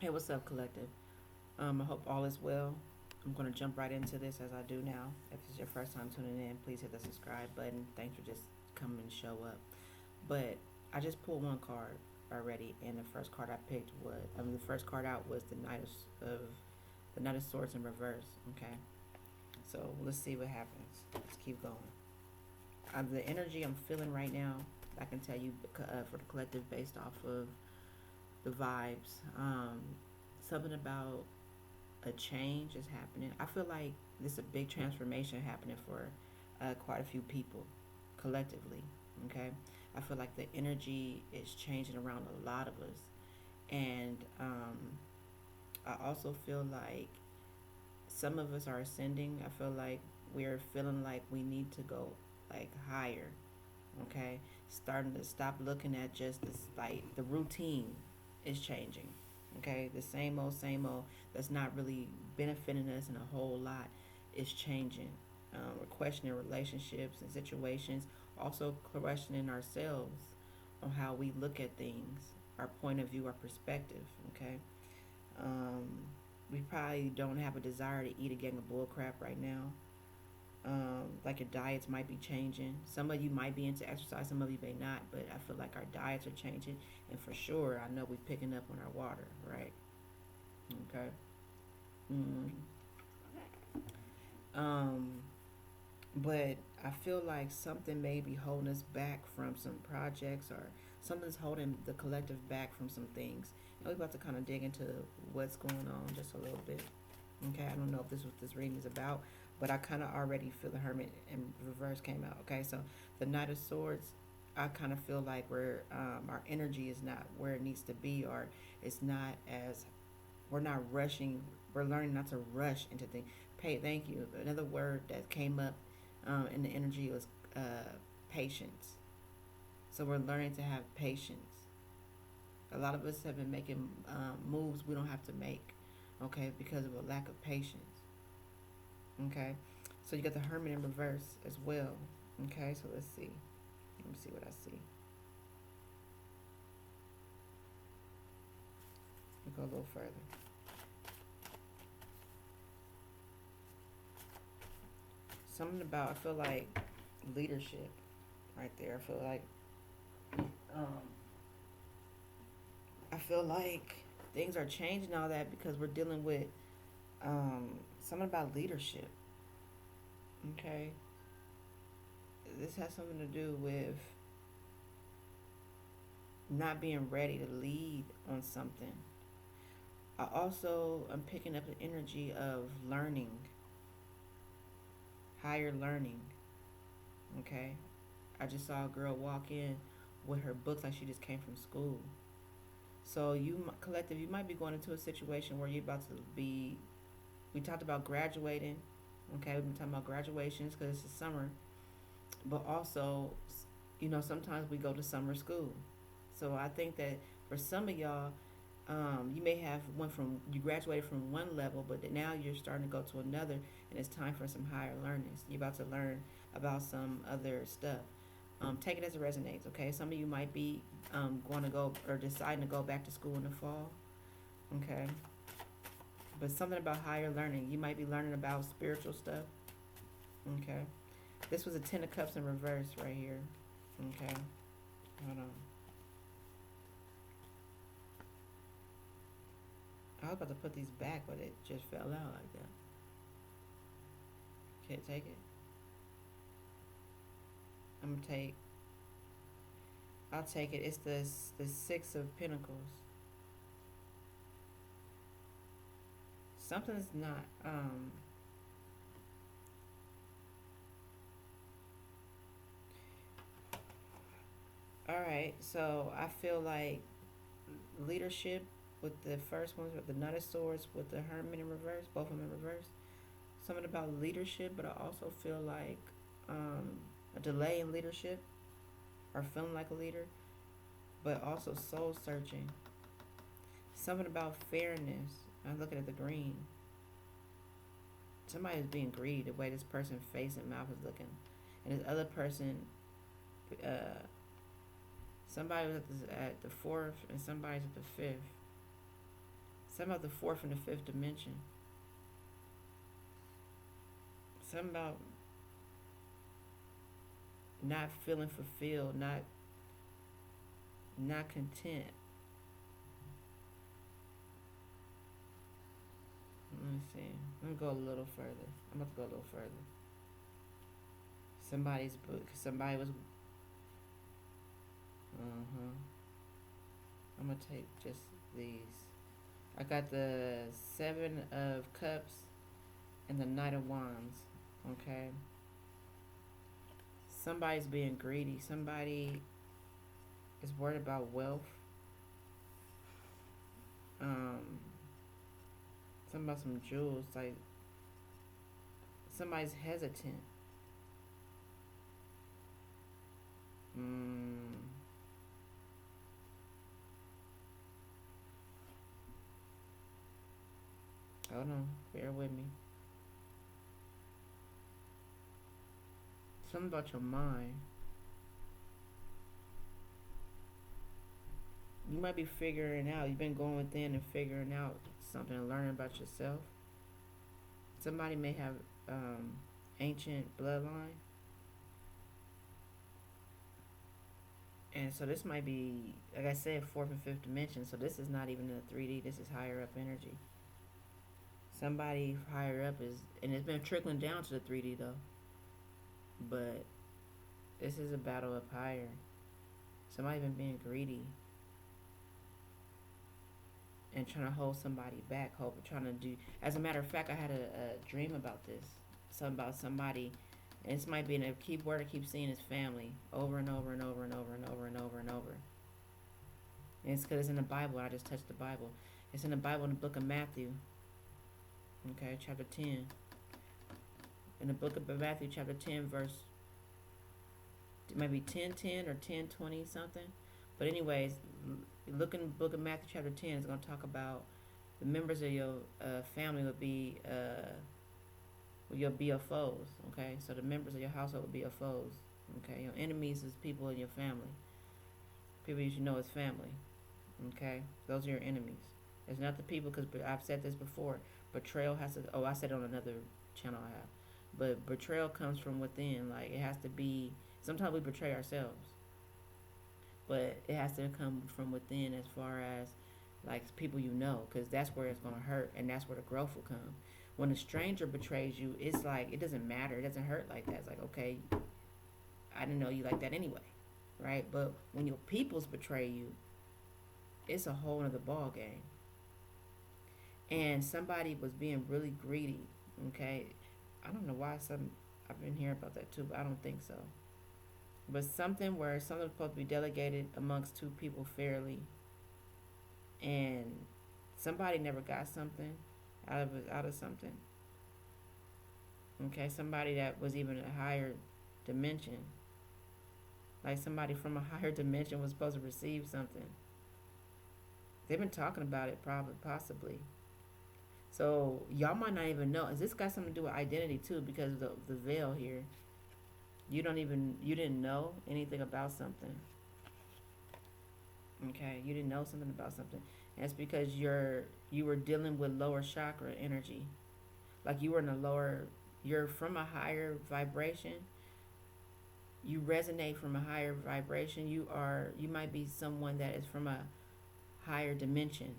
Hey, what's up, collective? I hope all is well. I'm going to jump right into this as I do now. If it's your first time tuning in, please hit the subscribe button. Thanks for just coming and show up. But I just pulled one card already, and the first card I picked was the first card out was the Knight of Swords in reverse. Okay, so let's see what happens. Let's keep going. The energy I'm feeling right now, I can tell you for the collective based off of the vibes. Something about a change is happening. I feel like this is a big transformation happening for quite a few people collectively. Okay, I feel like the energy is changing around a lot of us, and I also feel like some of us are ascending. I feel like we're feeling like we need to go like higher. Okay, starting to stop looking at just this like the routine is changing. Okay, the same old that's not really benefiting us in a whole lot is changing. We're questioning relationships and situations, also questioning ourselves on how we look at things, our point of view, our perspective. Okay, um, we probably don't have a desire to eat a gang of bull crap right now. Like your diets might be changing. Some of you might be into exercise, some of you may not, but I feel like our diets are changing, and for sure, I know we're picking up on our water, right? Okay. Mm. Um, but I feel like something may be holding us back from some projects, or something's holding the collective back from some things. And we're about to kind of dig into what's going on just a little bit. Okay, I don't know if this is what this reading is about, but I kind of already feel the Hermit in reverse came out. Okay, so the Knight of Swords, I kind of feel like our energy is not where it needs to be, or it's not as we're not rushing. We're learning not to rush into things. Thank you. Another word that came up in the energy was patience. So we're learning to have patience. A lot of us have been making moves we don't have to make, okay, because of a lack of patience. Okay, so you got the Hermit in reverse as well. Okay, so let's see. Let me see what I see. We go a little further. Something about I feel like leadership right there. Um, I feel like things are changing all that because we're dealing with something about leadership. Okay, this has something to do with not being ready to lead on something. I also am picking up the energy of learning, higher learning. Okay, I just saw a girl walk in with her books like she just came from school. So collective, you might be going into a situation where you're about to be. We talked about graduating. Okay, we've been talking about graduations because it's the summer, but also, sometimes we go to summer school. So I think that for some of y'all, you may have you graduated from one level, but now you're starting to go to another, and it's time for some higher learnings. You're about to learn about some other stuff. Take it as it resonates. Okay, some of you might be going to go or deciding to go back to school in the fall. Okay, but something about higher learning. You might be learning about spiritual stuff. Okay, this was a Ten of Cups in reverse right here. Okay, hold on. I was about to put these back, but it just fell out like that. Can't take it. I'm gonna take. I'll take it. It's the Six of Pentacles. Something's not. All right. So I feel like leadership with the first one, with the Knight of Swords, with the Hermit in reverse, both of them in reverse. Something about leadership, but I also feel like um, a delay in leadership or feeling like a leader, but also soul searching. Something about fairness. I'm looking at the green. Somebody is being greedy the way this person's face and mouth is looking, and this other person, uh, somebody was at the fourth and somebody's at the fifth. Something about the fourth and the fifth dimension. Something about not feeling fulfilled, not content. Let me see. I'm gonna go a little further. I'm about to go a little further. Somebody's book. Somebody was. I'm gonna take just these. I got the Seven of Cups and the Knight of Wands. Okay. Somebody's being greedy. Somebody is worried about wealth. Something about some jewels. Like somebody's hesitant. Hold on. Bear with me. Something about your mind. You might be figuring out. You've been going within and figuring out something and learning about yourself. Somebody may have ancient bloodline. And so this might be, like I said, fourth and fifth dimension. So this is not even in the 3D. This is higher up energy. Somebody higher up is, and it's been trickling down to the 3D though. But this is a battle up higher. Somebody been being greedy and trying to hold somebody back, trying to do. As a matter of fact, I had a dream about this. Something about somebody, and this might be in a key word I keep seeing is family over and over and over and over and over and over and over. And it's because it's in the Bible. I just touched the Bible. It's in the Bible in the book of Matthew. Okay, chapter 10. In the book of Matthew, chapter 10, verse, it might be 10:10 or 10:20 something. But anyways, look in the book of Matthew, chapter 10. It's going to talk about the members of your family would be your foes. Okay, so the members of your household would be your foes. Okay, your enemies is people in your family. People you should know as family. Okay, those are your enemies. It's not the people, because I've said this before. Betrayal has to. Oh, I said on another channel I have. But betrayal comes from within. Like it has to be. Sometimes we betray ourselves. But it has to come from within, as far as like people you know, because that's where it's gonna hurt, and that's where the growth will come. When a stranger betrays you, it's like it doesn't matter. It doesn't hurt like that. It's like, okay, I didn't know you like that anyway, right? But when your peoples betray you, it's a whole other ball game. And somebody was being really greedy. Okay, I don't know why I've been hearing about that too, but I don't think so. But something where something's supposed to be delegated amongst two people fairly, and somebody never got something out of something. Okay, somebody that was even a higher dimension, like somebody from a higher dimension was supposed to receive something. They've been talking about it, probably, possibly. So y'all might not even know. Has this got something to do with identity too? Because of the veil here, you didn't know anything about something. Okay, you didn't know something about something. And it's because you were dealing with lower chakra energy, like you were in a lower. You're from a higher vibration. You resonate from a higher vibration. You might be someone that is from a higher dimension,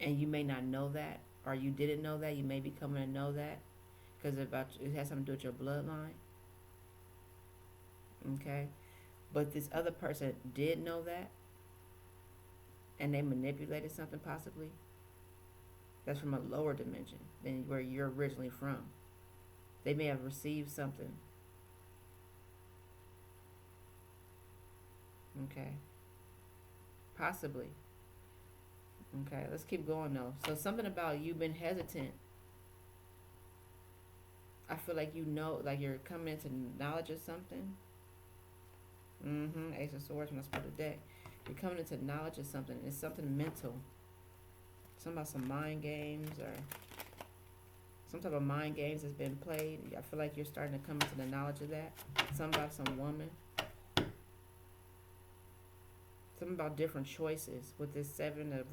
and you may not know that, or you didn't know that. You may be coming to know that because it has something to do with your bloodline. Okay, but this other person did know that, and they manipulated something possibly. That's from a lower dimension than where you're originally from. They may have received something. Okay, possibly. Okay, let's keep going though. So something about you've been hesitant. I feel like like you're coming into knowledge of something. Ace of Swords when I split the deck. You're coming into knowledge of something. It's something mental. Something about some mind games or some type of mind games that's been played. I feel like you're starting to come into the knowledge of that. Something about some woman. Something something about different choices with this seven of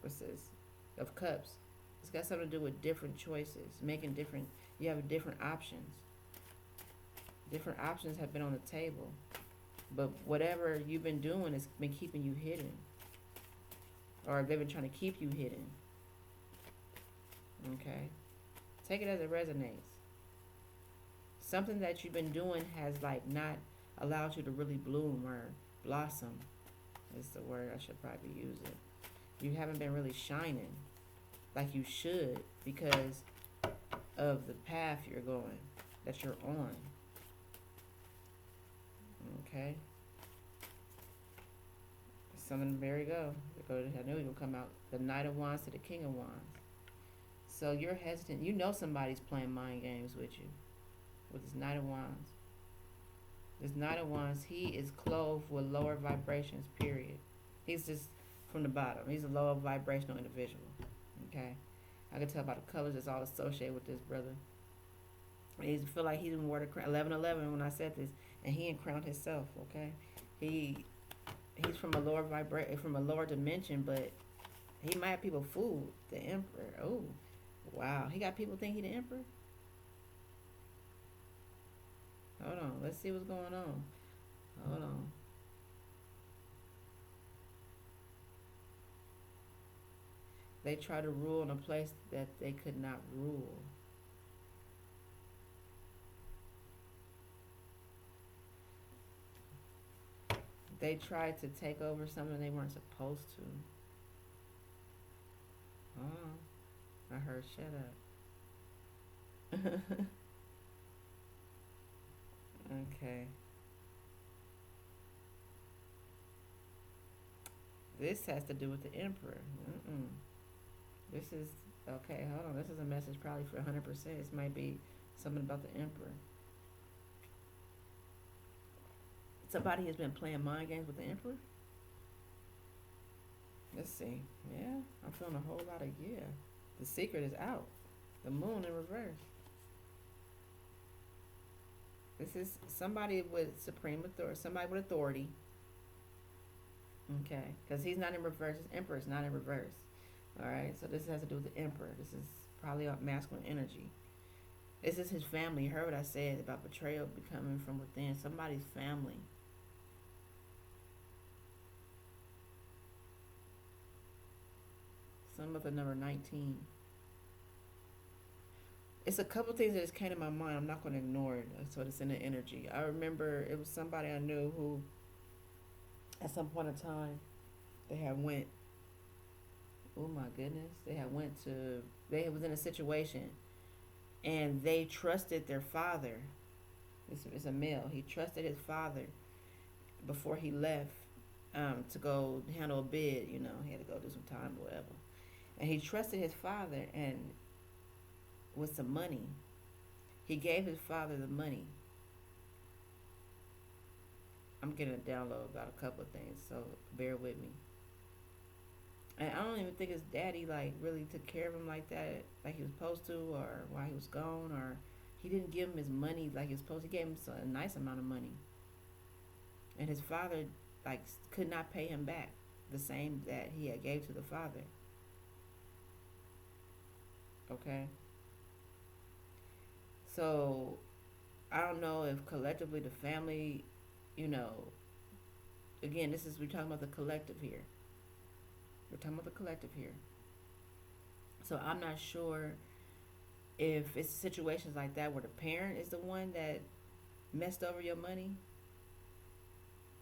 what's this, of cups. It's got something to do with different choices, making different. You have different options. Different options have been on the table, but whatever you've been doing has been keeping you hidden, or they've been trying to keep you hidden. Okay, take it as it resonates. Something that you've been doing has like not allowed you to really bloom or blossom. Is the word I should probably use it. You haven't been really shining like you should because of the path you're going, that you're on. Okay. Something, there you go. I knew it would come out. The Knight of Wands to the King of Wands. So you're hesitant. You know somebody's playing mind games with you. With this Knight of Wands. This Knight of Wands, he is clothed with lower vibrations, period. He's just from the bottom. He's a lower vibrational individual. Okay? I can tell by the colors that's all associated with this brother. He feel like he didn't wear the crown. 11:11 when I said this, and he ain't crowned himself. Okay, he's from a lower dimension, but he might have people fooled. The Emperor. Oh, wow. He got people think he the Emperor. Hold on. Let's see what's going on. Hold on. They try to rule in a place that they could not rule. They tried to take over something they weren't supposed to. Oh, I heard shut up. Okay. This has to do with the Emperor. This is, okay, hold on. This is a message probably for 100%. This might be something about the Emperor. Somebody has been playing mind games with the Emperor? Let's see. Yeah, I'm feeling a whole lot of yeah. The secret is out. The moon in reverse. This is somebody with supreme authority, somebody with authority. Okay, because he's not in reverse. His Emperor is not in reverse. All right, so this has to do with the Emperor. This is probably a masculine energy. This is his family. You heard what I said about betrayal becoming from within. Somebody's family. Some of the number 19. It's a couple things that just came to my mind. I'm not going to ignore it. So it's in the energy. I remember it was somebody I knew who, at some point in time, they had went. Oh my goodness! They was in a situation, and they trusted their father. It's a male. He trusted his father before he left to go handle a bid. You know, he had to go do some time or whatever. And he trusted his father, and with some money, he gave his father the money. I'm getting a download about a couple of things, so bear with me. And I don't even think his daddy like really took care of him like that, like he was supposed to, or while he was gone, or he didn't give him his money like he was supposed to. He gave him a nice amount of money, and his father like could not pay him back the same that he had gave to the father. Okay. So I don't know if collectively the family, you know, again, we're talking about the collective here. We're talking about the collective here. So I'm not sure if it's situations like that where the parent is the one that messed over your money.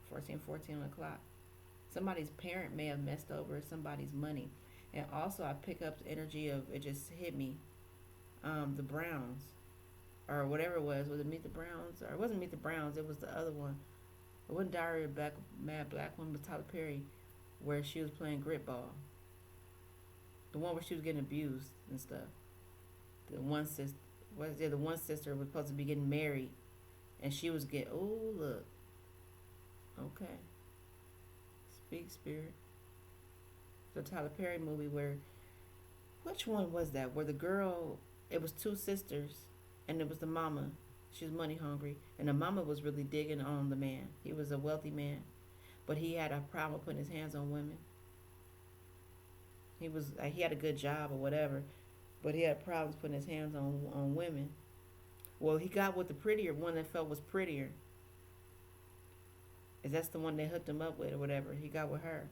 14 o'clock. Somebody's parent may have messed over somebody's money. And also I pick up the energy of, it just hit me, the Browns. Or whatever it was. Was it Meet the Browns? Or it wasn't Meet the Browns, it was the other one. It wasn't Diary of Mad Black Woman with Tyler Perry, where she was playing grit ball. The one where she was getting abused and stuff. The one sister was supposed to be getting married, and she was oh look. Okay. Speak spirit. The Tyler Perry movie which one was that? Where the girl, it was two sisters, and it was the mama. She was money hungry, and the mama was really digging on the man. He was a wealthy man, but he had a problem putting his hands on women. He had a good job or whatever, but he had problems putting his hands on women. Well, he got with the prettier one that felt was prettier. Is that's the one they hooked him up with or whatever. He got with her,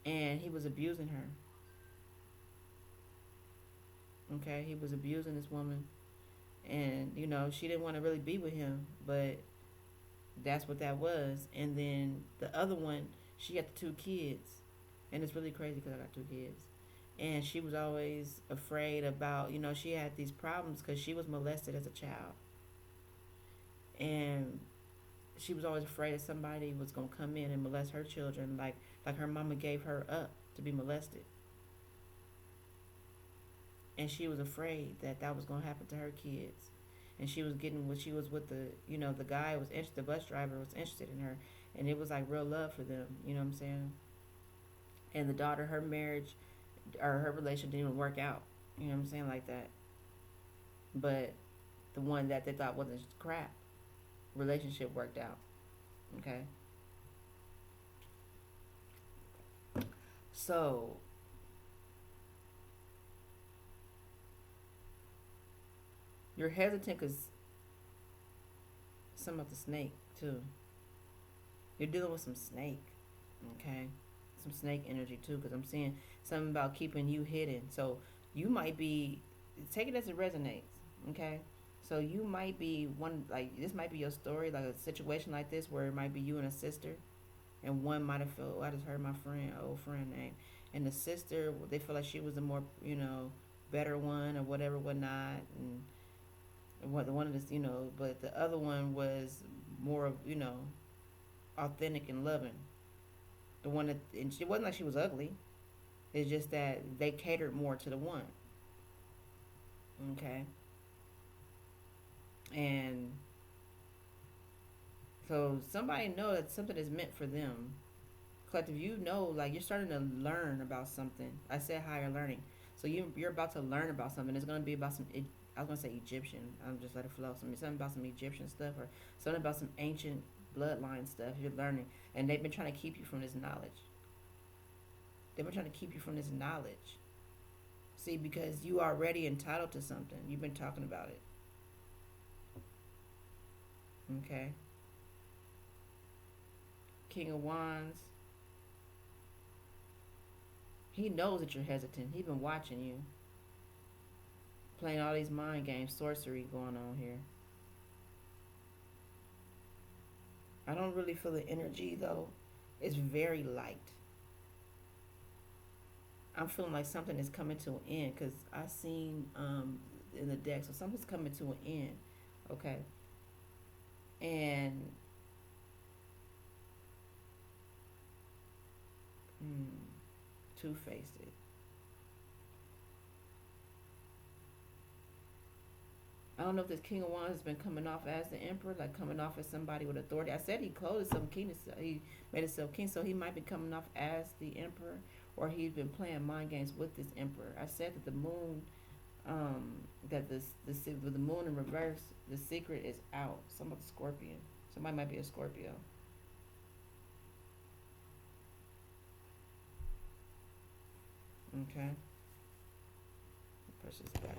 and he was abusing her. Okay, he was abusing this woman, and she didn't want to really be with him, but that's what that was. And then the other one, she had the two kids, and it's really crazy because I got two kids, and she was always afraid about, she had these problems because she was molested as a child, and she was always afraid that somebody was gonna come in and molest her children, like her mama gave her up to be molested, and she was afraid that that was gonna happen to her kids, and she was getting what she was with the guy was interested, the bus driver was interested in her, and it was like real love for them, you know what I'm saying? And the daughter, her marriage or her relation didn't even work out, you know what I'm saying, like that. But the one that they thought wasn't crap, relationship worked out. Okay. So you're hesitant because some of the snake too. You're dealing with some snake. Okay. Some snake energy too, because I'm seeing something about keeping you hidden. So you might be, take it as it resonates. Okay. So you might be one, like this might be your story, like a situation like this where it might be you and a sister, and one might have felt, oh, I just heard my friend, old friend name, and the sister, they feel like she was the more, better one or whatever, whatnot, and what the one of this, but the other one was more of, authentic and loving. The one that, and she wasn't like she was ugly. It's just that they catered more to the one. Okay, and so somebody know that something is meant for them. Collective, like you're starting to learn about something. I said higher learning. So you're about to learn about something. It's gonna be about some. I was gonna say Egyptian. I'm just let it flow. Something about some Egyptian stuff or something about some ancient bloodline stuff. You're learning, and they've been trying to keep you from this knowledge. They've been trying to keep you from this knowledge. See, because you are already entitled to something. You've been talking about it. Okay. King of Wands. He knows that you're hesitant. He's been watching you. Playing all these mind games, sorcery going on here. I don't really feel the energy though. It's very light. I'm feeling like something is coming to an end because I seen in the deck, so something's coming to an end. Okay, and two-faced. I don't know if this King of Wands has been coming off as the Emperor, like coming off as somebody with authority. I said he clothed himself king, he made himself king, so he might be coming off as the Emperor, or he's been playing mind games with this Emperor. I said that the moon, that with the moon in reverse, the secret is out. Some of the Scorpion. Somebody might be a Scorpio. Okay. Push this back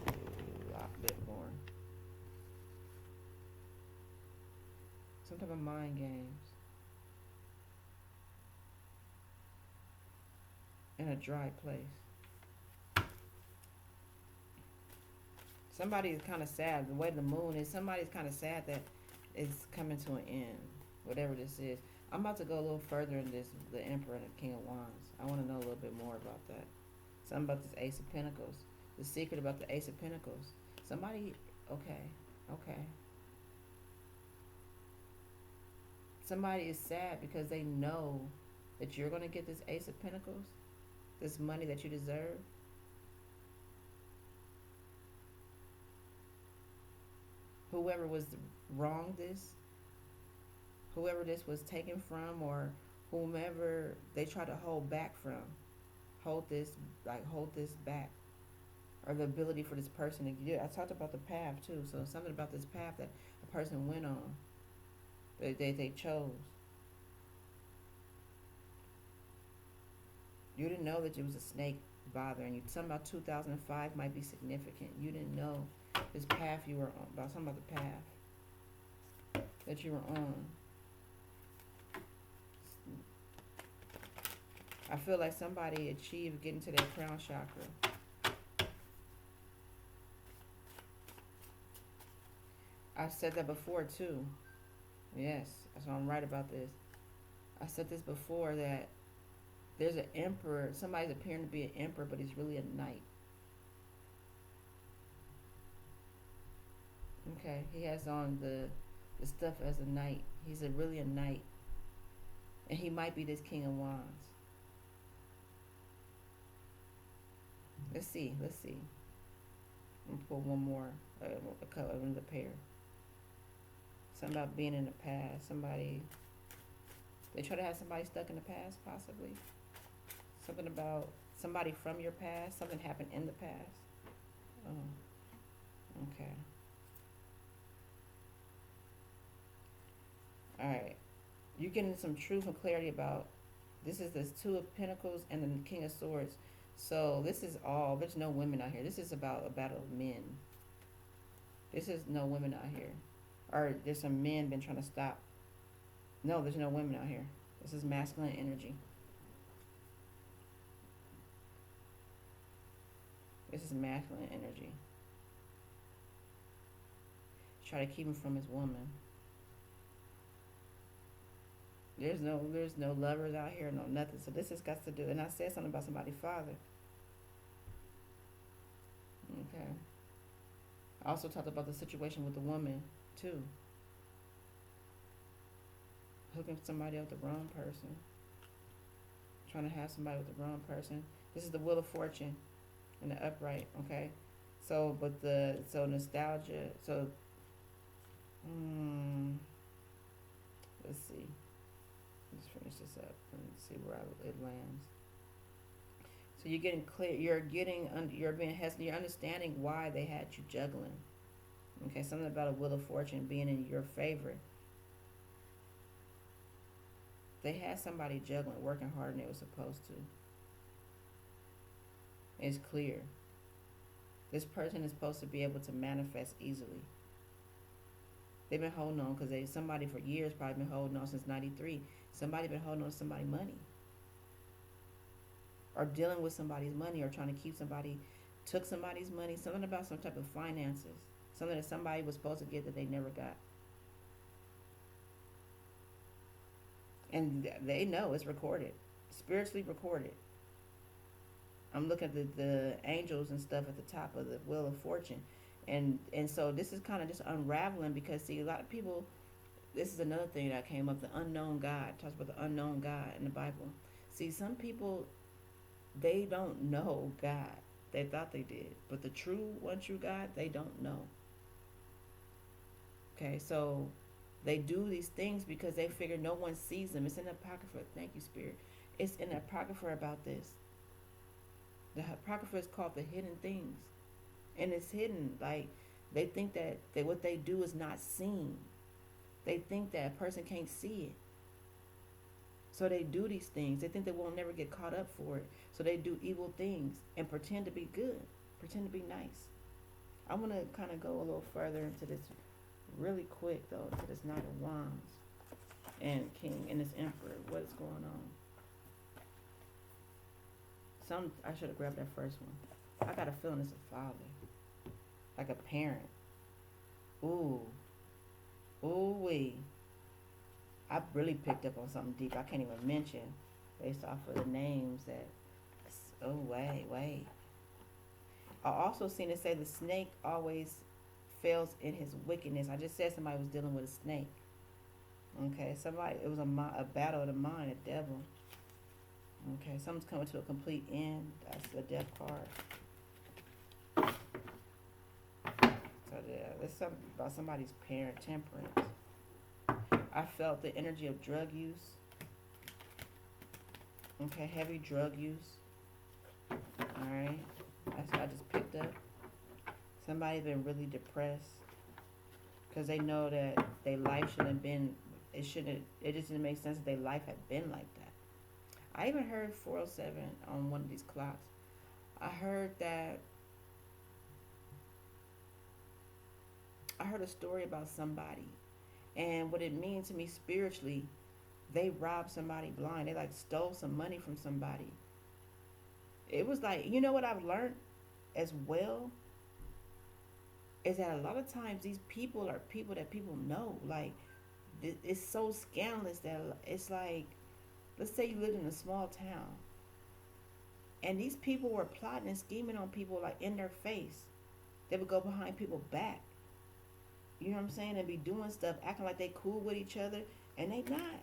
a lot bit more. Some type of mind games. In a dry place. Somebody is kind of sad. The way the moon is, somebody's kind of sad that it's coming to an end. Whatever this is. I'm about to go a little further in this, the Emperor and the King of Wands. I want to know a little bit more about that. Something about this Ace of Pentacles. The secret about the Ace of Pentacles. Somebody, okay. Somebody is sad because they know that you're going to get this Ace of Pentacles. This money that you deserve. Whoever was wrong whoever this was taken from, or whomever they try to hold back from, hold this back. or the ability for this person to do. I talked about the path too. So something about this path that a person went on, they chose. You didn't know that it was a snake bothering you. Something about 2005 might be significant. You didn't know this path you were on. About something about the path that you were on. I feel like somebody achieved getting to their crown chakra. I've said that before too. Yes, so I'm right about this. I said this before, that there's an emperor. Somebody's appearing to be an emperor, but he's really a knight. Okay, he has on the stuff as a knight. He's really a knight, and he might be this King of Wands. Let's see. I'm gonna pull one more, a color, another pair. Something about being in the past. Somebody, they try to have somebody stuck in the past, possibly. Something about somebody from your past. Something happened in the past. Oh, okay. All right. You're getting some truth and clarity about, this is the Two of Pentacles and the King of Swords. So this is all, there's no women out here. This is about a battle of men. This is no women out here. Or there's some men been trying to stop. No, there's no women out here. This is masculine energy. This is masculine energy. Try to keep him from his woman. There's no lovers out here, no nothing. So this has got to do, and I said something about somebody's father. Okay. I also talked about the situation with the woman too. Hooking somebody up with the wrong person. Trying to have somebody with the wrong person. This is the Wheel of Fortune in the upright, okay? So, but so nostalgia, so, let's see. Let's finish this up and see where it lands. So you're getting clear. You're being hesitant. You're understanding why they had you juggling. Okay, something about a Wheel of Fortune being in your favor. They had somebody juggling, working harder than they were supposed to. It's clear. This person is supposed to be able to manifest easily. They've been holding on because somebody for years probably been holding on since '93. Somebody been holding on to somebody's money, or dealing with somebody's money, or trying to keep somebody, took somebody's money. Something about some type of finances, something that somebody was supposed to get that they never got, and they know it's recorded, spiritually recorded. I'm looking at the angels and stuff at the top of the Wheel of Fortune. And so this is kind of just unraveling, because see, a lot of people, this is another thing that came up, the unknown God. It talks about the unknown God in the Bible. See, some people, they don't know God. They thought they did, but the one true God, they don't know. Okay, so they do these things because they figure no one sees them. It's in the Apocrypha. Thank you, Spirit. It's in the Apocrypha about this. The Apocrypha is called the hidden things. And it's hidden. Like, they think that what they do is not seen. They think that a person can't see it. So they do these things. They think they won't never get caught up for it. So they do evil things and pretend to be good. Pretend to be nice. I want to kind of go a little further into this really quick, though, to this Knight of Wands and King and this Emperor. What is going on? I should have grabbed that first one. I got a feeling it's a father. Like a parent. Ooh. Ooh-wee. I really picked up on something deep I can't even mention based off of the names that... Oh, wait. I also seen it say the snake always fails in his wickedness. I just said somebody was dealing with a snake. Okay, it was a battle of the mind, a devil. Okay, something's coming to a complete end. That's the Death card. So yeah, there's something about somebody's parent, temperance. I felt the energy of drug use. Okay, heavy drug use. Alright. That's what I just picked up. Somebody's been really depressed because they know that their life shouldn't have been. It shouldn't. It just didn't make sense that their life had been like that. I even heard 407 on one of these clocks. I heard that. I heard a story about somebody, and what it means to me spiritually, they robbed somebody blind. They like stole some money from somebody. It was like, you know what I've learned as well is that a lot of times these people are people that people know. Like, it's so scandalous that it's like, let's say you live in a small town, and these people were plotting and scheming on people like in their face. They would go behind people's back. You know what I'm saying? And be doing stuff, acting like they cool with each other, and they not.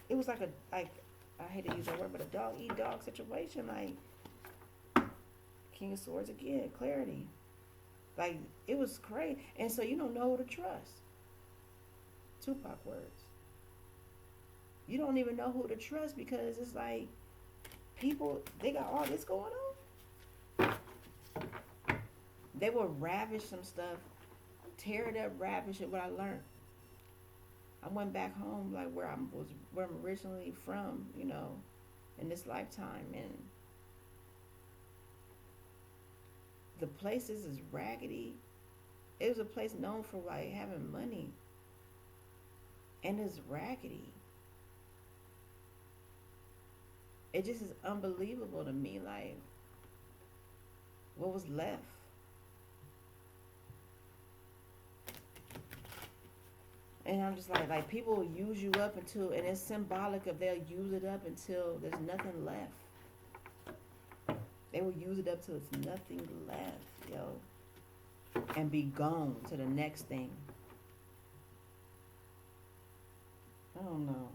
It was like a like I hate to use that word, but a dog eat dog situation. Like King of Swords again, clarity. Like it was crazy, and so you don't know who to trust. Tupac words. You don't even know who to trust because it's like people they got all this going on. They will ravish some stuff, tear it up, ravish it. What I learned. I went back home like where I'm originally from, you know, in this lifetime, and the places is raggedy. It was a place known for like having money, and it's raggedy. It just is unbelievable to me, like what was left. And I'm just like people will use you up until, and it's symbolic of they'll use it up until there's nothing left. They will use it up till it's nothing left, yo, and be gone to the next thing. I don't know.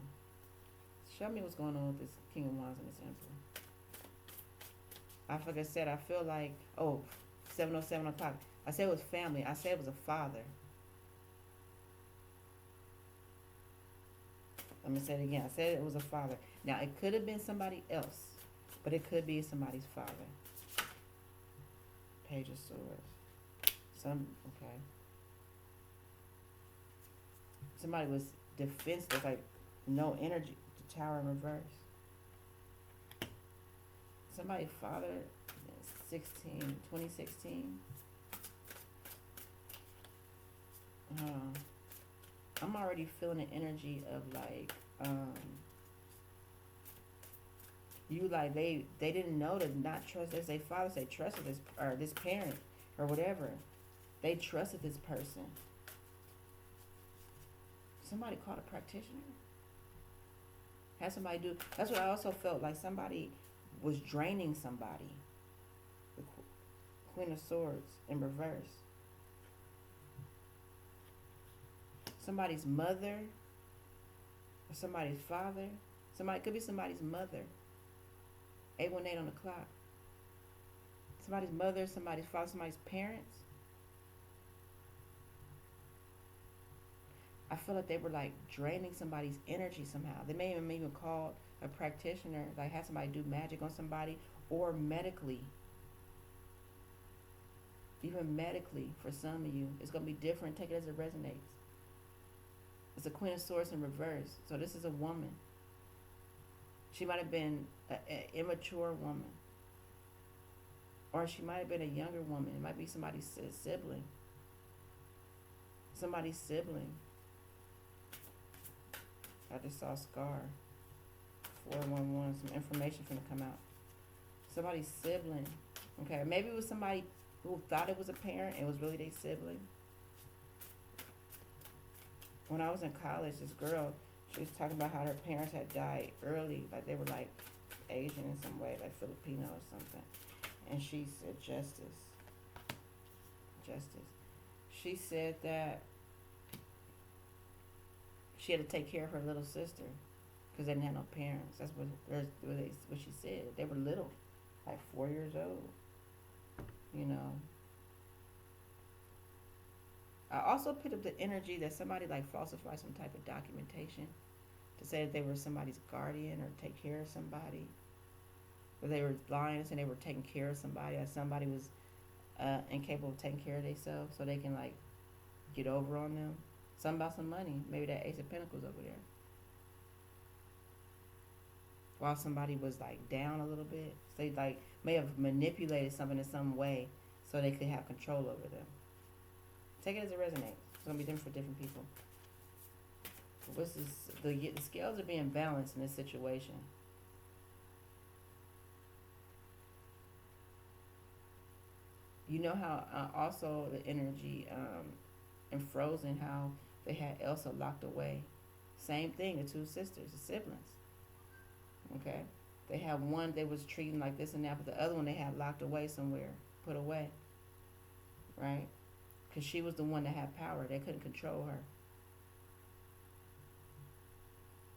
Show me what's going on with this King of Wands and this Emperor. Like I said, I feel like, 7:07 o'clock. I said it was family. I said it was a father. Let me say it again. I said it was a father. Now, it could have been somebody else, but it could be somebody's father. Page of Swords. Okay. Somebody was defenseless, like no energy. The Tower in reverse. Somebody's father, 2016. I'm already feeling the energy of like, you like they didn't know to not trust. As their father say, trusted this or this parent or whatever. They trusted this person. Somebody called a practitioner. Had somebody do. That's what I also felt like somebody was draining somebody. The Queen of Swords in reverse. Somebody's mother or somebody's father. Somebody could be somebody's mother. 818 on the clock. Somebody's mother, somebody's father, somebody's parents. I feel like they were like draining somebody's energy somehow. They may even call a practitioner, like have somebody do magic on somebody, or medically. Even medically, for some of you, it's gonna be different. Take it as it resonates. It's a Queen of Swords in reverse. So this is a woman. She might have been an immature woman. Or she might have been a younger woman. It might be somebody's sibling. Somebody's sibling. I just saw Scar. 411. Some information finna come out. Somebody's sibling. Okay, maybe it was somebody who thought it was a parent and it was really their sibling. When I was in college, this girl, she was talking about how her parents had died early, like they were like Asian in some way, like Filipino or something. And she said justice. She said that she had to take care of her little sister because they didn't have no parents. That's what she said. They were little, like 4 years old. You know. I also picked up the energy that somebody like falsified some type of documentation to say that they were somebody's guardian or take care of somebody. Where they were lying and saying they were taking care of somebody, or somebody was incapable of taking care of themselves, so they can like get over on them. Something about some money. Maybe that Ace of Pentacles over there. While somebody was like down a little bit, so they like may have manipulated something in some way so they could have control over them. Take it as it resonates. It's gonna be different for different people. What's this? The scales are being balanced in this situation. You know how also the energy in Frozen, how they had Elsa locked away. Same thing, the two sisters, the siblings. Okay, they had one they was treating like this and that, but the other one they had locked away somewhere, put away, right? Because she was the one that had power. They couldn't control her.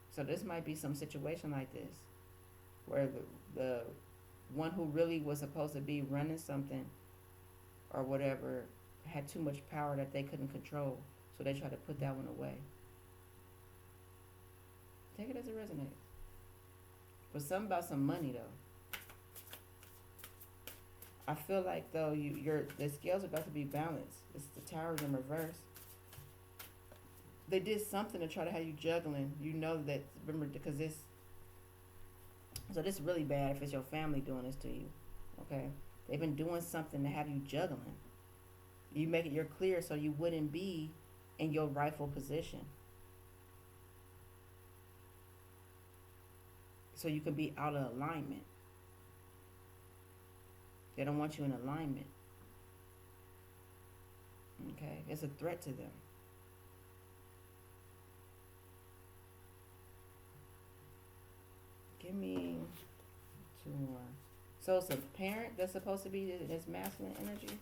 So this might be some situation like this, where the one who really was supposed to be running something or whatever had too much power that they couldn't control. So they tried to put that one away. Take it as it resonates. But something about some money though. I feel like though the scales are about to be balanced. It's the towers in reverse. They did something to try to have you juggling. You know that, remember, because this. So this is really bad if it's your family doing this to you. Okay, they've been doing something to have you juggling. You make it clear so you wouldn't be in your rightful position. So you can be out of alignment. They don't want you in alignment. Okay, it's a threat to them. Give me two more. So it's a parent that's supposed to be this masculine energy,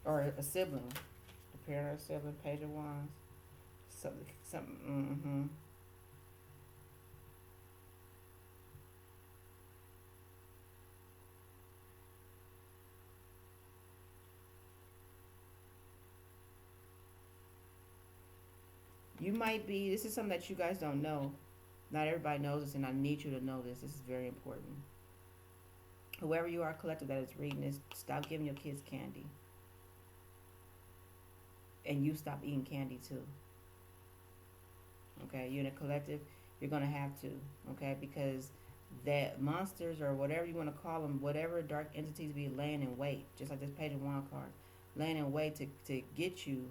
or a sibling, a parent or a sibling. Page of Wands. Something. Mm-hmm. You might be. This is something that you guys don't know. Not everybody knows this, and I need you to know this. This is very important. Whoever you are, collective that is reading this, stop giving your kids candy, and you stop eating candy too. Okay, you're in a collective. You're gonna have to. Okay, because that monsters or whatever you want to call them, whatever dark entities be laying in wait, just like this Page of Wand card, laying in wait to get you.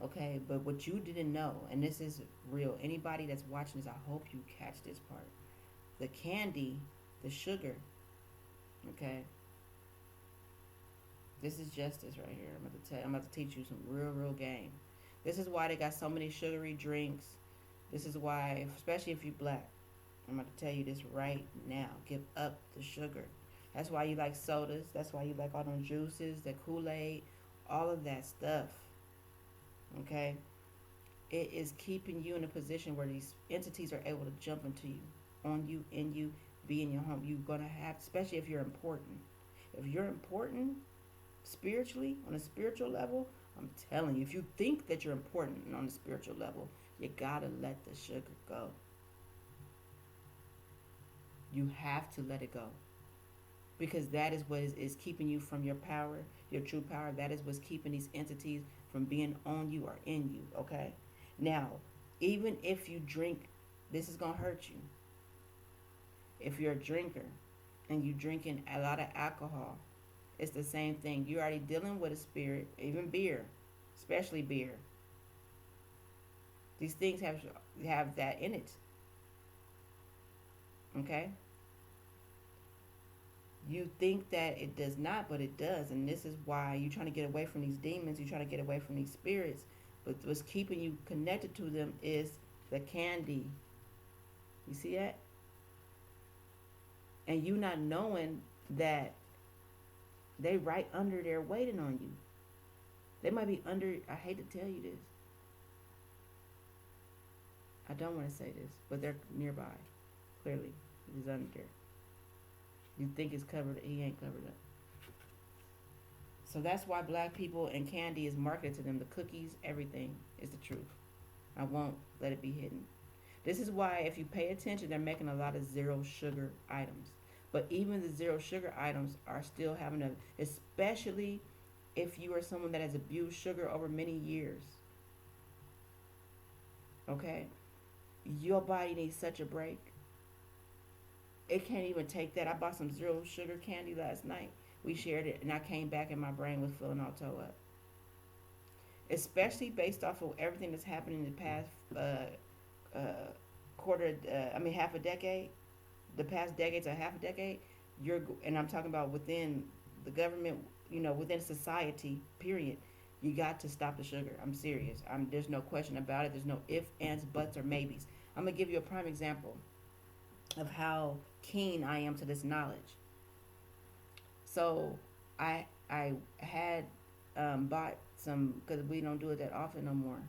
Okay, but what you didn't know, and this is real. Anybody that's watching this, I hope you catch this part. The candy, the sugar. Okay. This is justice right here. I'm about to teach you some real game. This is why they got so many sugary drinks. This is why, especially if you're black, I'm about to tell you this right now. Give up the sugar. That's why you like sodas. That's why you like all them juices, the Kool-Aid, all of that stuff. Okay? It is keeping you in a position where these entities are able to jump into you, on you, in you, be in your home. You're going to have, especially if you're important. If you're important spiritually, on a spiritual level, I'm telling you, if you think that you're important on a spiritual level, you got to let the sugar go. You have to let it go. Because that is what is keeping you from your power, your true power. That is what's keeping these entities from being on you or in you, okay? Now, even if you drink, this is going to hurt you. If you're a drinker and you're drinking a lot of alcohol, it's the same thing. You're already dealing with a spirit, even beer, especially beer. These things have that in it, okay? You think that it does not, but it does. And this is why you're trying to get away from these demons. You're trying to get away from these spirits. But what's keeping you connected to them is the candy. You see that? And you not knowing that they right under there waiting on you. They might be under, I hate to tell you this. I don't want to say this, but they're nearby. Clearly, he's under there. You think it's covered, he ain't covered up. So that's why black people and candy is marketed to them. The cookies, everything is the truth. I won't let it be hidden. This is why, if you pay attention, they're making a lot of zero sugar items. But even the zero sugar items are still having a, especially if you are someone that has abused sugar over many years. Okay, your body needs such a break. It can't even take that. I bought some zero sugar candy last night. We shared it, and I came back, and my brain was feeling all toe up. Especially based off of everything that's happened in the past quarter. I mean, half a decade. The past decades or half a decade. And I'm talking about within the government. Within society. Period. You got to stop the sugar. I'm serious. There's no question about it. There's no ifs, ands, buts, or maybes. I'm gonna give you a prime example of how keen I am to this knowledge. So I had bought some, because we don't do it that often no more.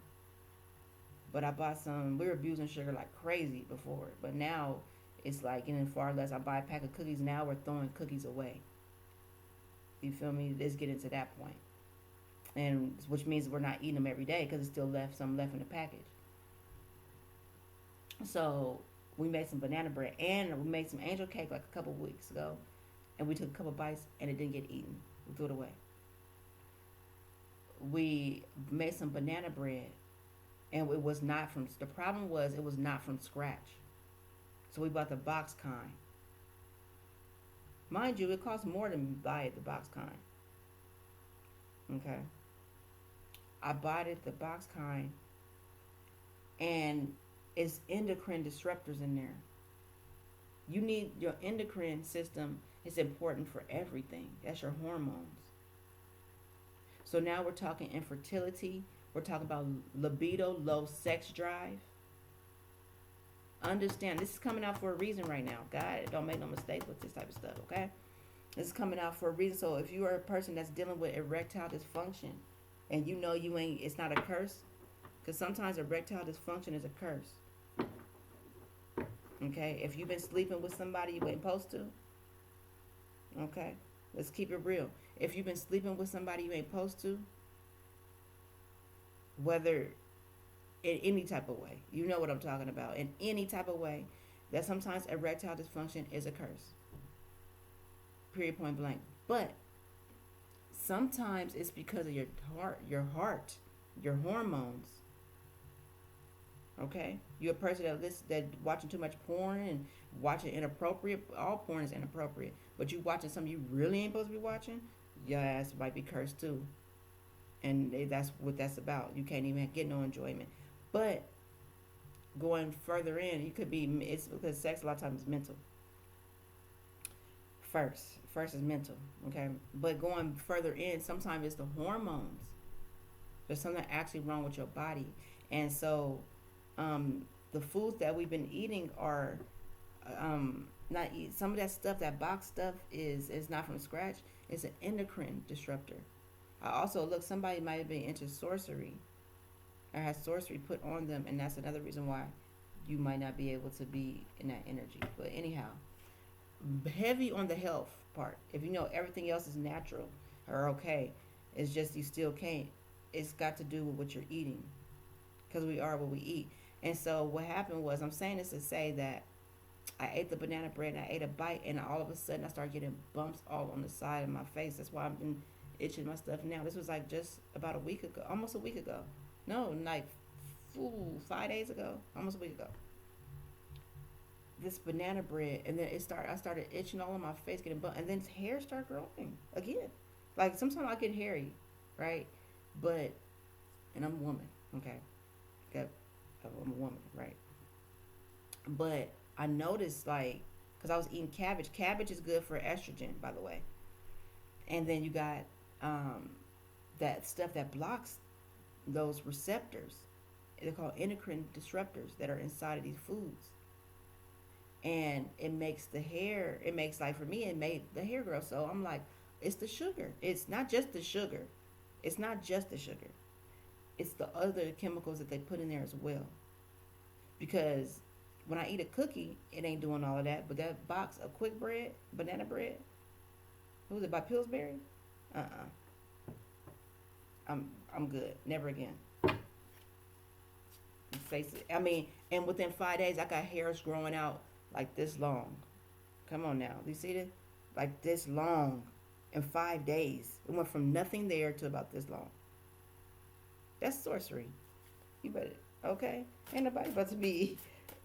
But I bought some. We were abusing sugar like crazy before, but now it's like getting far less. I buy a pack of cookies now. We're throwing cookies away. You feel me? It's getting to that point, and which means we're not eating them every day because it's still some left in the package. So we made some banana bread and we made some angel cake like a couple weeks ago, and we took a couple bites and it didn't get eaten. We threw it away. We made some banana bread and it was not from. The problem was it was not from scratch. So we bought the box kind. Mind you, it costs more than buy it the box kind. Okay. I bought it the box kind, and it's endocrine disruptors in there. You need your endocrine system is important for everything. That's your hormones. So now we're talking infertility. We're talking about libido, low sex drive. Understand, this is coming out for a reason right now. God, don't make no mistakes with this type of stuff, okay? This is coming out for a reason. So if you are a person that's dealing with erectile dysfunction and you know you ain't, it's not a curse, because sometimes erectile dysfunction is a curse. Okay? If you've been sleeping with somebody you ain't supposed to, okay? Let's keep it real. If you've been sleeping with somebody you ain't supposed to, whether in any type of way, you know what I'm talking about, in any type of way, that sometimes erectile dysfunction is a curse. Period, point blank. But sometimes it's because of your hormones. Okay, you're a person that watching too much porn and watching inappropriate. All porn is inappropriate, but you watching something you really ain't supposed to be watching. Your ass might be cursed too, and that's what that's about. You can't even get no enjoyment. But going further in, you could be. It's because sex a lot of times is mental. First is mental. Okay, but going further in, sometimes it's the hormones. There's something actually wrong with your body, and so the foods that we've been eating are not eat some of that stuff. That box stuff is not from scratch. It's an endocrine disruptor. I also look. Somebody might have been into sorcery or has sorcery put on them, and that's another reason why you might not be able to be in that energy. But anyhow, heavy on the health part. If you know everything else is natural or okay, it's just you still can't. It's got to do with what you're eating, because we are what we eat. And so what happened was, I'm saying this to say that I ate the banana bread and I ate a bite, and all of a sudden I started getting bumps all on the side of my face. That's why I've been itching my stuff now. This was like just about a week ago, almost a week ago. No, like 5 days ago, almost a week ago. This banana bread, and then I started itching all on my face, getting bumps, and then hair started growing again. Like sometimes I get hairy, right? But, and I'm a woman, okay? I'm a woman, right? But I noticed, like, because I was eating cabbage. Cabbage is good for estrogen, by the way. And then you got that stuff that blocks those receptors. They're called endocrine disruptors that are inside of these foods. And it makes the hair, like, for me, it made the hair grow. So I'm like, it's the sugar. It's not just the sugar. It's not just the sugar. It's the other chemicals that they put in there as well. Because when I eat a cookie, it ain't doing all of that. But that box of quick bread, banana bread, what was it, by Pillsbury? I'm good. Never again. Face it. I mean, and within 5 days, I got hairs growing out like this long. Come on now, you see this? Like this long, in 5 days, it went from nothing there to about this long. That's sorcery. You better, okay? Ain't nobody about to be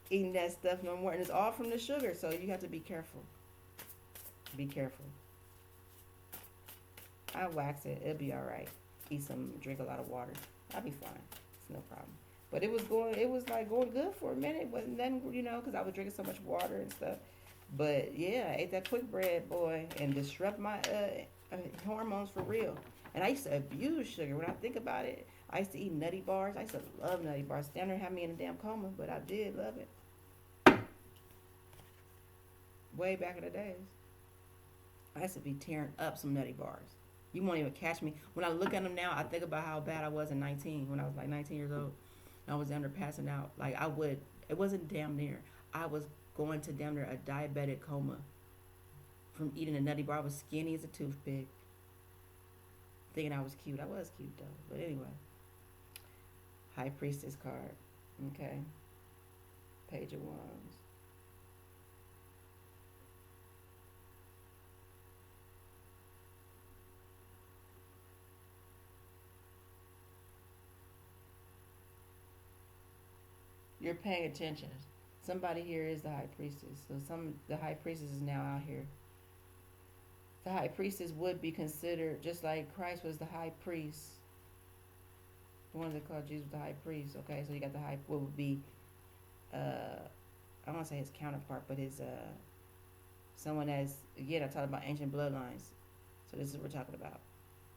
eating that stuff no more, and it's all from the sugar. So you have to be careful. Be careful. I wax it. It'll be all right. Eat some, drink a lot of water. I'll be fine. It's no problem. But it was going. It was like going good for a minute. Wasn't then because I was drinking so much water and stuff. But yeah, I ate that quick bread, boy, and disrupt my hormones for real. And I used to abuse sugar. When I think about it, I used to eat nutty bars. I used to love nutty bars. Down there had me in a damn coma, but I did love it. Way back in the days, I used to be tearing up some nutty bars. You won't even catch me. When I look at them now, I think about how bad I was in 19, when I was like 19 years old. And I was down there passing out. Like I would, it wasn't damn near. I was going to damn near a diabetic coma from eating a nutty bar. I was skinny as a toothpick, thinking I was cute. I was cute though. But anyway, High Priestess card. Okay. Page of Wands. You're paying attention. Somebody here is the High Priestess. So the High Priestess is now out here. The High Priestess would be considered just like Christ was the High Priest. The one that called Jesus the High Priest. Okay, so you got the High. What would be? I don't want to say his counterpart, but his someone that's again. I talked about ancient bloodlines. So this is what we're talking about.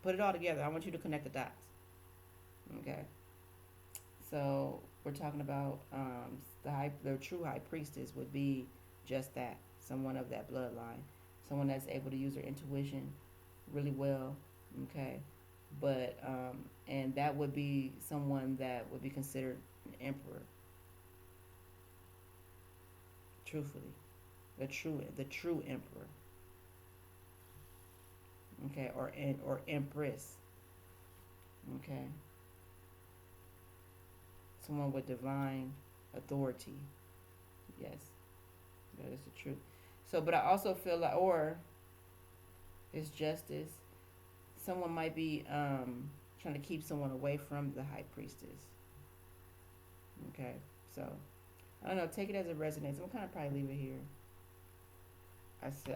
Put it all together. I want you to connect the dots. Okay. So we're talking about the true high priestess would be just that, someone of that bloodline, someone that's able to use their intuition really well, okay, but and that would be someone that would be considered an emperor, truthfully, the true emperor, okay, or empress, okay, someone with divine authority. Yes, that is the truth. So, but I also feel like, or it's justice. Someone might be trying to keep someone away from the high priestess. Okay, so I don't know. Take it as it resonates. I'm kind of probably leave it here.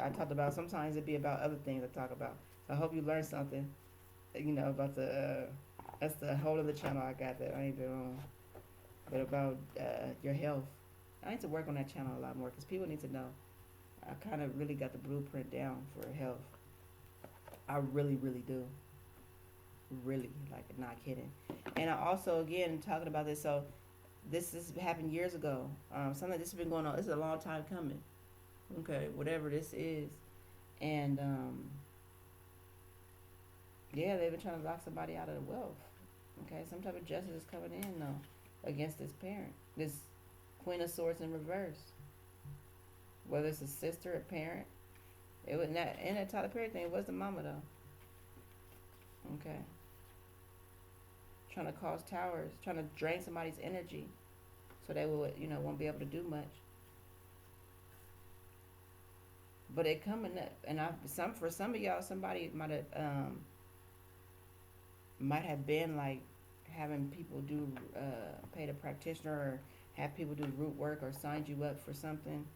I talked about sometimes it'd be about other things I talk about. So I hope you learned something. About the that's the whole of the channel I got that I need to but about your health. I need to work on that channel a lot more because people need to know. I kind of really got the blueprint down for health. I really, really do. Really, like, not kidding. And I also, again, talking about this, so this happened years ago. Something this has been going on. This is a long time coming. Okay, whatever this is. And, yeah, they've been trying to lock somebody out of the wealth. Okay, some type of justice is coming in, though, against this parent. This Queen of Swords in reverse. Whether it's a sister, a parent. It was not in that Tyler Perry thing. It was the mama though. Okay. Trying to cause towers, trying to drain somebody's energy, so they will, won't be able to do much. But it coming up, and for some of y'all, somebody might have been like having people do paid a practitioner or have people do root work or signed you up for something.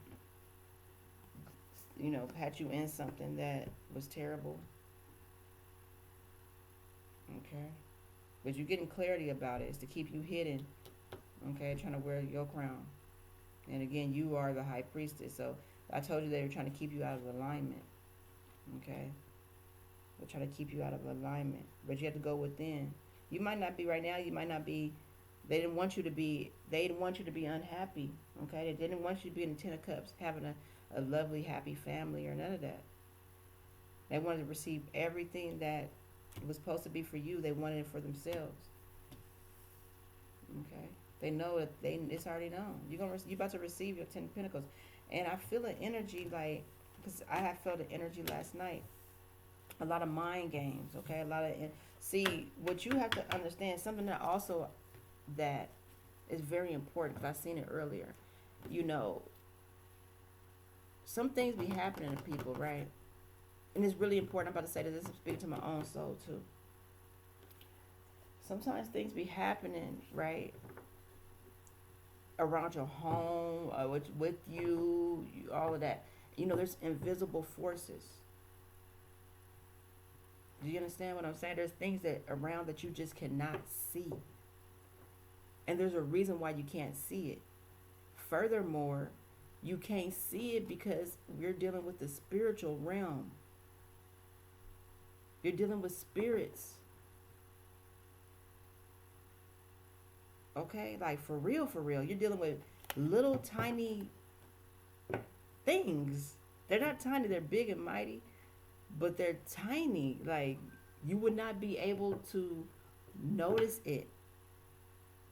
Pat you in something that was terrible. Okay. But you're getting clarity about it. It's to keep you hidden. Okay, trying to wear your crown. And again, you are the high priestess. So I told you they were trying to keep you out of alignment. Okay. They're trying to keep you out of alignment. But you have to go within. You might not be right now, you might not be they didn't want you to be unhappy. Okay? They didn't want you to be in the Ten of Cups, having a lovely, happy family or none of that. They wanted to receive everything that was supposed to be for you. They wanted it for themselves. Okay, they know it. It's already known. You about to receive your 10 of Pentacles, and I feel an energy like because I have felt the energy last night. A lot of mind games. Okay, see what you have to understand. Something that also that is very important because I've seen it earlier. You know, some things be happening to people, right? And it's really important. I'm about to say this. I'm speaking to my own soul too. Sometimes things be happening, right, around your home, with you, all of that. You know, there's invisible forces. Do you understand what I'm saying? There's things that around that you just cannot see. And there's a reason why you can't see it. Furthermore, you can't see it because we're dealing with the spiritual realm. You're dealing with spirits. Okay? Like for real, for real. You're dealing with little tiny things. They're not tiny, they're big and mighty, but they're tiny. Like you would not be able to notice it.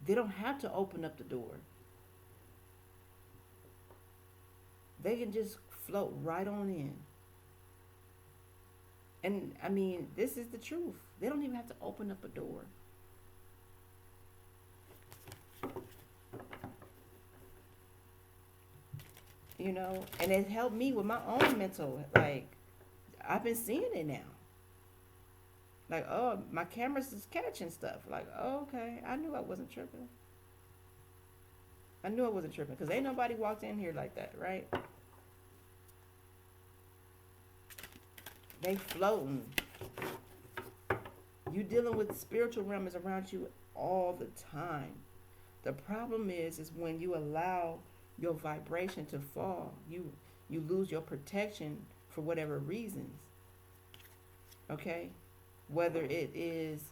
They don't have to open up the door. They can just float right on in. And I mean, this is the truth. They don't even have to open up a door. You know, and it helped me with my own mental. Like, I've been seeing it now. Like, oh, my camera's is catching stuff. Like, oh, okay, I knew I wasn't tripping. I knew I wasn't tripping because ain't nobody walked in here like that, right? They floating. You dealing with spiritual realms around you all the time. The problem is when you allow your vibration to fall, you lose your protection for whatever reasons. Okay? Whether it is,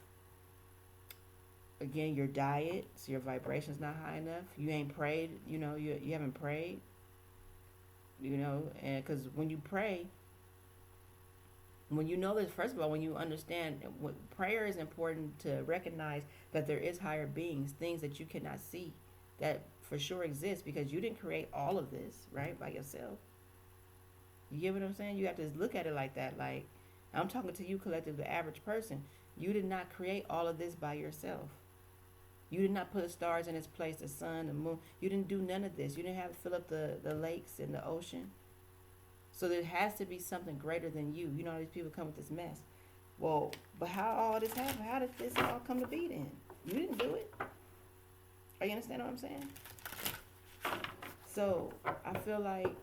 again, your diet, so your vibration's not high enough, you ain't prayed, you know, you haven't prayed, you know, and because when you pray, when you know this, first of all, when you understand what prayer is important to recognize that there is higher beings, things that you cannot see, that for sure exist because you didn't create all of this, right, by yourself. You get what I'm saying? You have to look at it like that. Like, I'm talking to you, collective, the average person. You did not create all of this by yourself. You did not put the stars in its place, the sun, the moon. You didn't do none of this. You didn't have to fill up the lakes and the ocean. So there has to be something greater than you. You know how these people come with this mess. Well, but how all this happened? How did this all come to be then? You didn't do it. Are you understand what I'm saying? So I feel like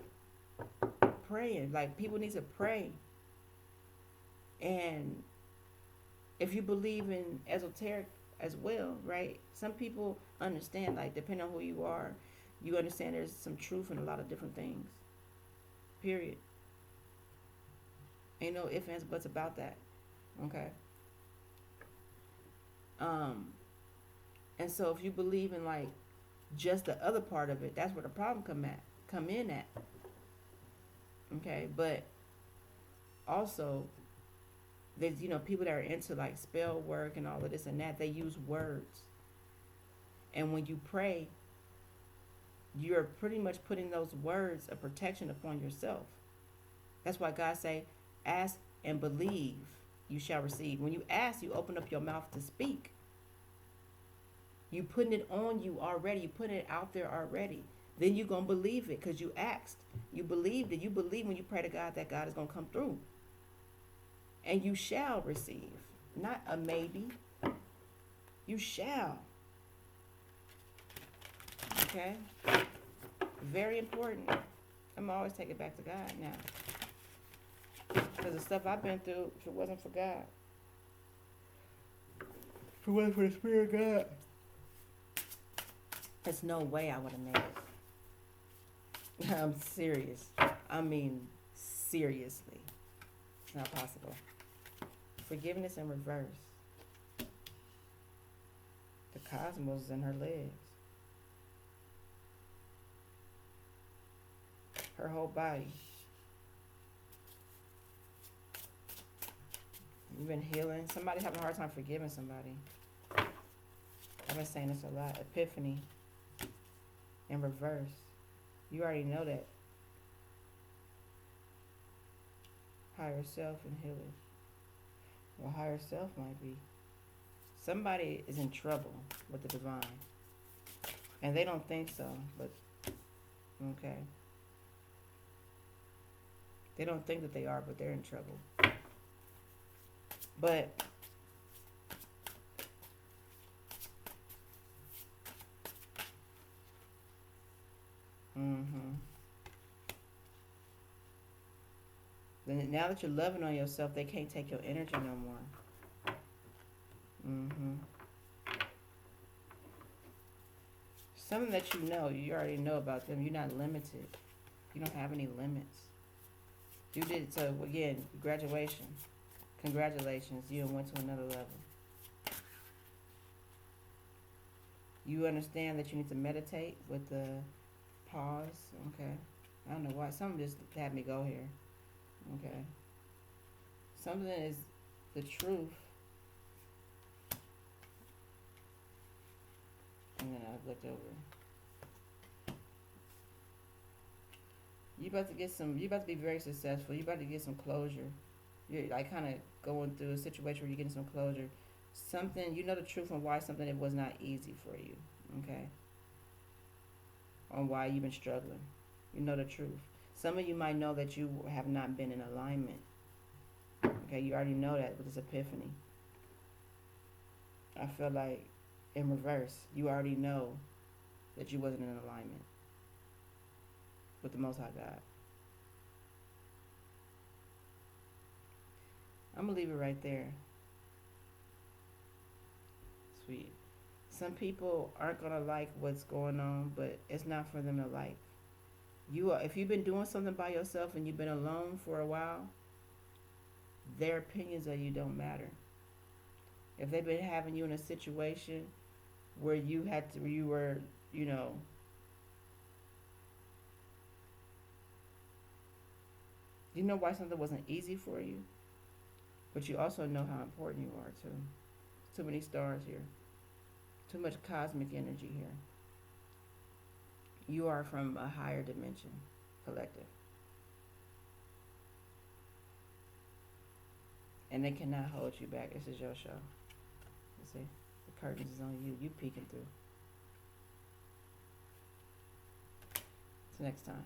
praying, like people need to pray. And if you believe in esoteric as well, right? Some people understand, like depending on who you are, you understand there's some truth in a lot of different things. Period. Ain't no ifs, ands, buts about that. Okay. And so if you believe in like just the other part of it, that's where the problem come in at. Okay, but also there's, you know, people that are into like spell work and all of this and that, they use words. And when you pray, you're pretty much putting those words of protection upon yourself. That's why God say, ask and believe you shall receive. When you ask, you open up your mouth to speak. You putting it on you already. You putting it out there already. Then you're going to believe it because you asked. You believed it. You believe when you pray to God that God is going to come through. And you shall receive. Not a maybe. You shall. Okay? Very important. I'm always take it back to God now. Because the stuff I've been through, if it wasn't for God. If it wasn't for the Spirit of God. There's no way I would have made it. I'm serious. I mean, seriously. It's not possible. Forgiveness in reverse. The cosmos is in her legs. Her whole body. You've been healing. Somebody having a hard time forgiving somebody. I've been saying this a lot. Epiphany. In reverse. You already know that. Higher self and healing. Well, higher self might be. Somebody is in trouble with the divine. And they don't think so, but okay. They don't think that they are, but they're in trouble. But mm-hmm. Then now that you're loving on yourself, they can't take your energy no more. Mm-hmm. Something that you already know about them. You're not limited. You don't have any limits. You did it. So again, graduation. Congratulations, you went to another level. You understand that you need to meditate with the pause. Okay. I don't know why. Something just had me go here. Okay. Something is the truth. And then I looked over. You about to get some. You about to be very successful. You about to get some closure. You're like kind of going through a situation where you're getting some closure. Something you know the truth on why something it was not easy for you. Okay. On why you've been struggling. You know the truth. Some of you might know that you have not been in alignment. Okay, you already know that with this epiphany. I feel like in reverse, you already know that you wasn't in alignment with the Most High God. I'm gonna leave it right there. Sweet. Some people aren't gonna like what's going on, but it's not for them to like. If you've been doing something by yourself and you've been alone for a while, their opinions of you don't matter. If they've been having you in a situation where you were, you know why something wasn't easy for you, but you also know how important you are too. Too many stars here. Too much cosmic energy here. You are from a higher dimension, collective. And they cannot hold you back. This is your show. You see? The curtains is on you. You peeking through. Till next time.